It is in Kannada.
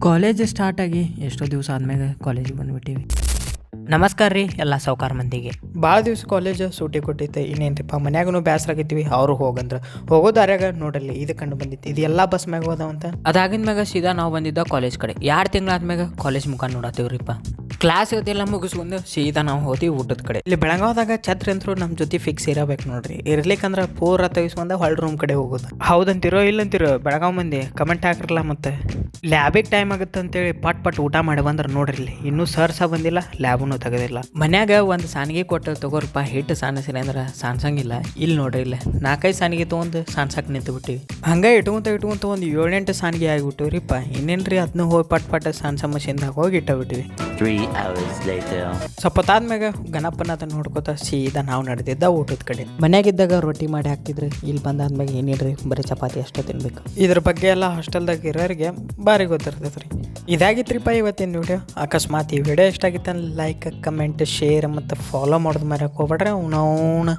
ಕಾಲೇಜ್ ಸ್ಟಾರ್ಟ್ ಆಗಿ ಎಷ್ಟೋ ದಿವಸ ಆದ್ಮೇಲೆ ಕಾಲೇಜಿಗೆ ಬಂದ್ಬಿಟ್ಟಿವಿ. ನಮಸ್ಕಾರ ರೀ ಎಲ್ಲ ಸಾವ್ಕಾರ ಮಂದಿಗೆ. ಭಾಳ ದಿವ್ಸ ಕಾಲೇಜ್ ಸೂಟಿ ಕೊಟ್ಟೈತೆ. ಇನ್ನೇನ್ರಿಪ್ಪ ಮನ್ಯಾಗೂ ಬೇಸರ ಆಗೈತಿವಿ. ಅವ್ರು ಹೋಗಂದ್ರೆ ಹೋಗೋ ದಾರ್ಯಾಗ ನೋಡಲ್ಲಿ ಇದು ಕಂಡು ಬಂದಿತ್ತು. ಇದು ಎಲ್ಲ ಬಸ್ ಮ್ಯಾಗ ಹೋದವಂತ. ಅದಾಗಿನ ಮ್ಯಾಗ ಸೀದಾ ನಾವು ಬಂದಿದ್ದ ಕಾಲೇಜ್ ಕಡೆ. 2 ತಿಂಗಳಾದ್ಮ್ಯಾಗ ಕಾಲೇಜ್ ಮುಖ ನೋಡತ್ತೀವ್ರಿಪ್ಪ. ಕ್ಲಾಸ್ ಇದೆಲ್ಲ ಮುಗಿಸ್ಕೊಂಡು ಸೀದಾ ನಾವು ಹೋದ್ವಿ ಊಟದ ಕಡೆ. ಇಲ್ಲಿ ಬೆಳಗಾವದಾಗ ಛತ್ರಿ ಅಂತರೂ ನಮ್ಮ ಜೊತೆ ಫಿಕ್ಸ್ ಇರಬೇಕು ನೋಡ್ರಿ. ಇರ್ಲಿಕ್ಕಂದ್ರೆ ಪೂರ ತೆಗಿಸ್ಕೊಂಡ ಹೊಳ್ ರೂಮ್ ಕಡೆ ಹೋಗೋದು. ಹೌದಂತಿರೋ ಇಲ್ಲಂತಿರೋ ಬೆಳಗಾವ್ ಮಂದಿ ಕಮೆಂಟ್ ಹಾಕಿರಲ್ಲ. ಮತ್ತೆ ಲ್ಯಾಬಿಗೆ ಟೈಮ್ ಆಗುತ್ತೆ ಅಂತೇಳಿ ಪಟ್ ಊಟ ಮಾಡಿ ಬಂದ್ರೆ ನೋಡ್ರಿ ಇನ್ನೂ ಸರ್ಸ ಬಂದಿಲ್ಲ, ಲ್ಯಾಬನ್ನು ತೆಗೆದಿಲ್ಲ. ಮನ್ಯಾಗ ಒಂದು ಸಾನಿಗೆ ಕೊಟ್ಟು ತಗೋರಪ್ಪ ಹಿಟ್ಟು ಸಾಣಿಸಿರಿ ಅಂದ್ರೆ ಸಾನ್ಸಂಗಿಲ್ಲ. ಇಲ್ಲಿ ನೋಡ್ರಿ ಇಲ್ಲ 4-5 ಸಾನಿಗೆ ತೊಗೊಂಡು ಸಾನ್ಸಕ್ಕೆ ನಿಂತು ಬಿಟ್ಟಿವಿ. ಹಂಗೆ ಇಟ್ಕೊಂತ ಒಂದು 7-8 ಸಾನಿಗೆ ಆಗಿಬಿಟ್ಟಿವ್ರಿಪ್ಪ. ಇನ್ನೇನ್ರಿ ಅದನ್ನ ಹೋಗಿ ಪಟ್ ಸಾನ್ಸ ಮಷಿನ್ದಾಗ ಹೋಗಿ ಇಟ್ಟಬಿಟ್ಟಿವಿ. 3 hours later. ಸ್ವಲ್ಪತ್ತಾದ್ಮ್ಯಾಗ ಗಣಪನ ಅದನ್ನ ನೋಡ್ಕೋತ ಸೀದಾ ನಾವು ನಡೆದಿದ್ದ ಊಟದ ಕಡೆ. ಮನ್ಯಾಗಿದ್ದಾಗ ರೊಟ್ಟಿ ಮಾಡಿ ಹಾಕ್ತಿದ್ರಿ. ಇಲ್ಲಿ ಬಂದಾದ್ಮ್ಯಾಗ ಏನಿಲ್ರಿ ಬರೀ ಚಪಾತಿ ಅಷ್ಟೇ ತಿನ್ಬೇಕು. ಇದ್ರ ಬಗ್ಗೆ ಎಲ್ಲ ಹಾಸ್ಟೆಲ್ದಾಗ ಇರೋರಿಗೆ ಭಾರಿ ಗೊತ್ತಿರ್ತೈತೆ ರೀ. ಇದಾಗಿತ್ರಿಪ್ಪ ಇವತ್ತಿನ ವಿಡಿಯೋ. ಅಕಸ್ಮಾತ್ ಈ ವಿಡಿಯೋ ಇಷ್ಟ ಆಗಿತ್ತು ಲೈಕ್, ಕಮೆಂಟ್, ಶೇರ್ ಮತ್ತು ಫಾಲೋ ಮಾಡೋದು ಮರ್ಯಾಕೆ ಹೋಗ್ಬೇಡ್ರಿ. ಅವ್ನವ್ನ